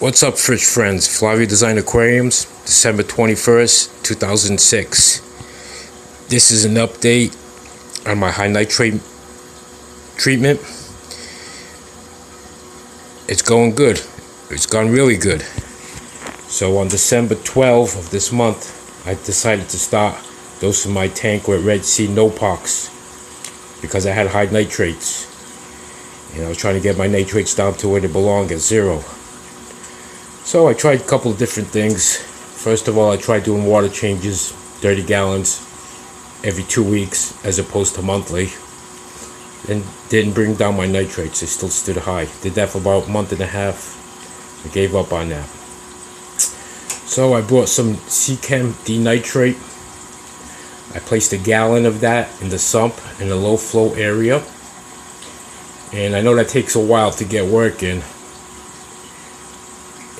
What's up, fish friends? FOWLR Design Aquariums, December 21st, 2006. This is an update on my high nitrate treatment. It's going good. It's gone really good. So on December 12th of this month, I decided to start dosing my tank with Red Sea no-pox because I had high nitrates. And I was trying to get my nitrates down to where they belong, at 0. So I tried a couple of different things. First of all, I tried doing water changes, 30 gallons every 2 weeks as opposed to monthly. And didn't bring down my nitrates. They still stood high. Did that for about a month and a half. I gave up on that. So I bought some Chem denitrate. I placed a gallon of that in the sump in the low flow area. And I know that takes a while to get working.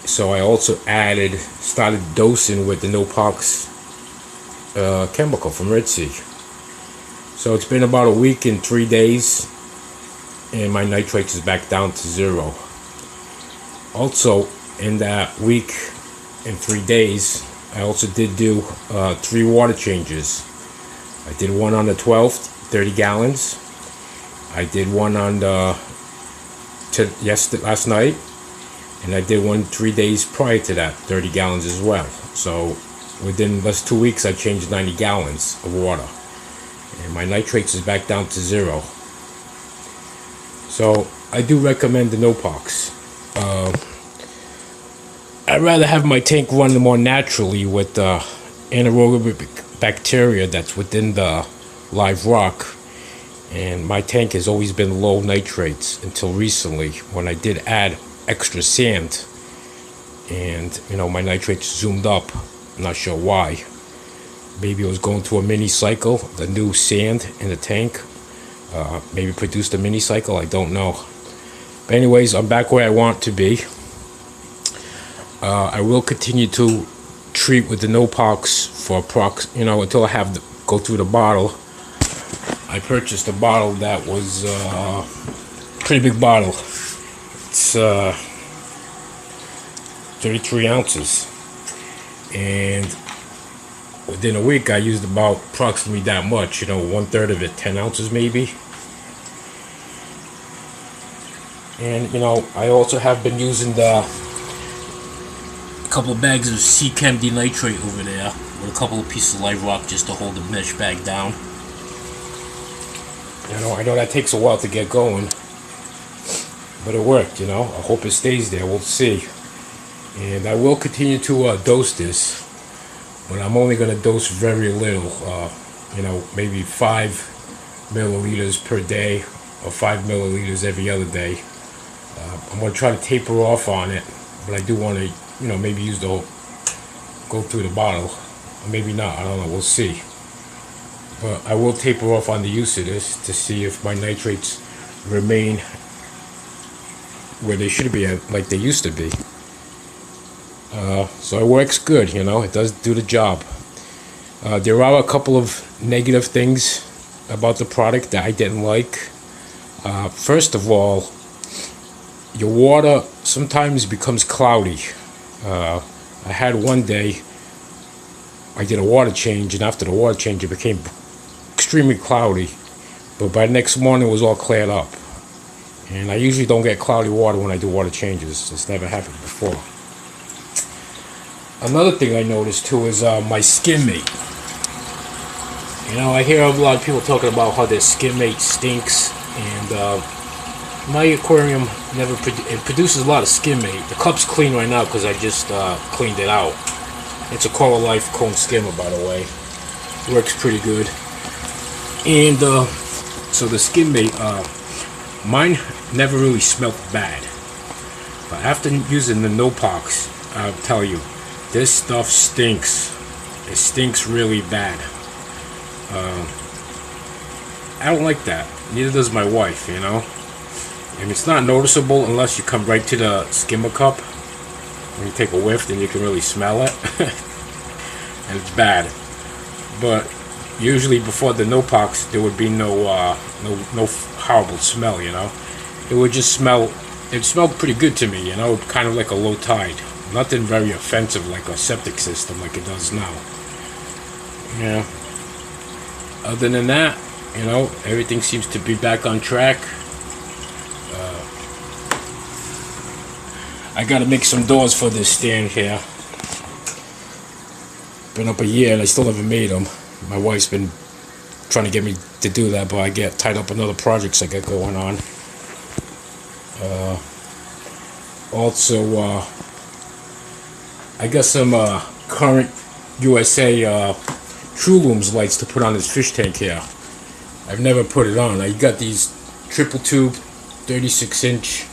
So I also started dosing with the no-pox chemical from Red Sea. So it's been about a week and 3 days, and my nitrates is back down to 0. Also, in that week and 3 days, I also did do 3 water changes. I did one on the 12th, 30 gallons. I did one on the last night. And I did one 3 days prior to that, 30 gallons as well. So within less 2 weeks, I changed 90 gallons of water. And my nitrates is back down to 0. So I do recommend the no-pox. I'd rather have my tank run more naturally with the anaerobic bacteria that's within the live rock. And my tank has always been low nitrates until recently when I did add extra sand, and my nitrates zoomed up. I'm not sure why. Maybe it was going through a mini cycle. The new sand in the tank maybe produced a mini cycle. I don't know. But anyways, I'm back where I want to be. I will continue to treat with the no-pox for until I have to go through the bottle. I purchased a bottle that was a pretty big bottle. It's 33 ounces, and within a week I used about approximately that much, 1/3 of it, 10 ounces maybe. And I also have been using a couple of bags of Chem denitrate over there with a couple of pieces of live rock just to hold the mesh bag down. I know that takes a while to get going, but it worked. I hope it stays there. We'll see. And I will continue to dose this, but I'm only going to dose very little. Maybe 5 milliliters per day, or 5 milliliters every other day. I'm going to try to taper off on it, but I do want to, maybe use go through the bottle, or maybe not. I don't know. We'll see. But I will taper off on the use of this to see if my nitrates remain where they should be at, like they used to be. So it works good, it does do the job. There are a couple of negative things about the product that I didn't like. First of all, your water sometimes becomes cloudy. I had one day I did a water change, and after the water change it became extremely cloudy, but by the next morning it was all cleared up. And I usually don't get cloudy water when I do water changes. It's never happened before. Another thing I noticed too is my skin mate. I hear a lot of people talking about how their skin mate stinks, and my aquarium it produces a lot of skin mate. The cup's clean right now because I just cleaned it out. It's a Coral Life cone skimmer, by the way. Works pretty good. And so the skin mate, mine never really smelled bad, but after using the no-pox, I'll tell you, this stuff stinks. It stinks really bad. I don't like that. Neither does my wife, and it's not noticeable unless you come right to the skimmer cup. When you take a whiff, then you can really smell it. And it's bad. But usually before the no-pox, there would be no horrible smell, It would just smell it smelled pretty good to me, you know, kind of like a low tide. Nothing very offensive like a septic system like it does now. Yeah. Other than that, you know, everything seems to be back on track. I gotta make some doors for this stand here. Been up a year and I still haven't made them. My wife's been trying to get me to do that, but I get tied up in other projects I got going on. Also, I got some current USA True Looms lights to put on this fish tank here. I've never put it on. I got these triple tube 36-inch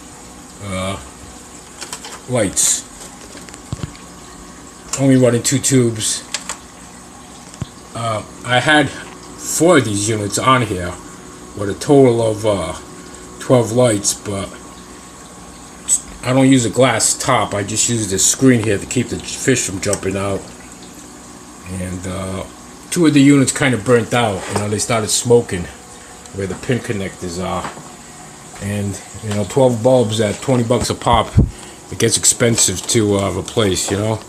lights. Only running 2 tubes. I had 4 of these units on here with a total of 12 lights, but I don't use a glass top. I just use this screen here to keep the fish from jumping out. And 2 of the units kind of burnt out. You know, they started smoking where the pin connectors are. And you know, 12 bulbs at 20 bucks a pop, it gets expensive to replace, you know.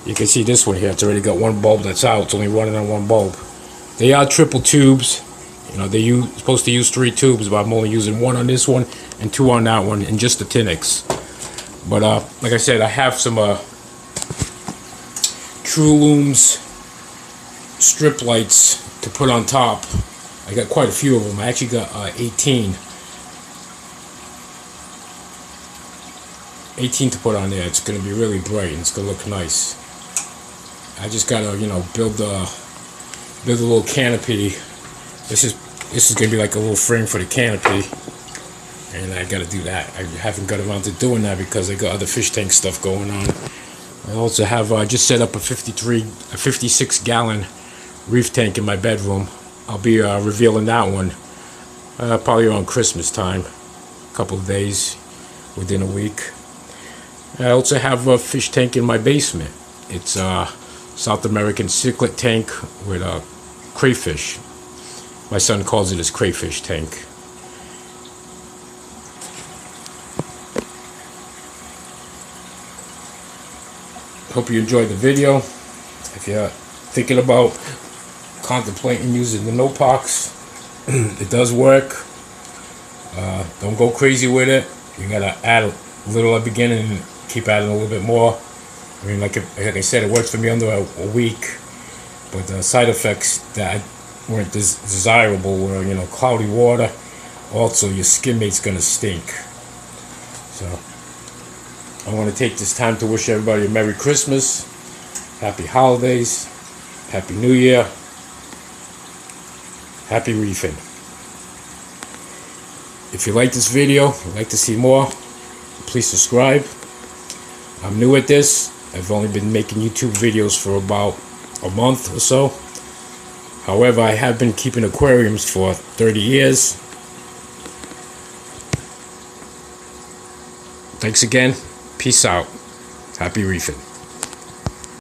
You can see this one here, it's already got 1 bulb that's out. It's only running on 1 bulb. They are triple tubes. You know, they're supposed to use 3 tubes, but I'm only using 1 on this one and 2 on that one, and just the Tinex. But like I said, I have some True Looms strip lights to put on top. I got quite a few of them. I actually got 18 to put on there. It's going to be really bright and it's going to look nice. I just got to, you know, build a little canopy. This is going to be like a little frame for the canopy, and I got to do that. I haven't got around to doing that because I got other fish tank stuff going on. I also have just set up a 56 gallon reef tank in my bedroom. I'll be revealing that one probably around Christmas time, a couple of days, within a week. I also have a fish tank in my basement. It's a South American cichlid tank with crayfish. My son calls it his crayfish tank. Hope you enjoyed the video. If you're thinking about contemplating using the no-pox, it does work. Don't go crazy with it. You gotta add a little at the beginning and keep adding a little bit more. I mean, like I said, it works for me under a week, but the side effects that weren't desirable were, you know, cloudy water. Also, your skin mate's gonna stink. So I want to take this time to wish everybody a Merry Christmas, Happy Holidays, Happy New Year, Happy reefing. If you like this video, would like to see more, please subscribe. I'm new at this. I've only been making YouTube videos for about a month or so. However, I have been keeping aquariums for 30 years. Thanks again. Peace out. Happy reefing.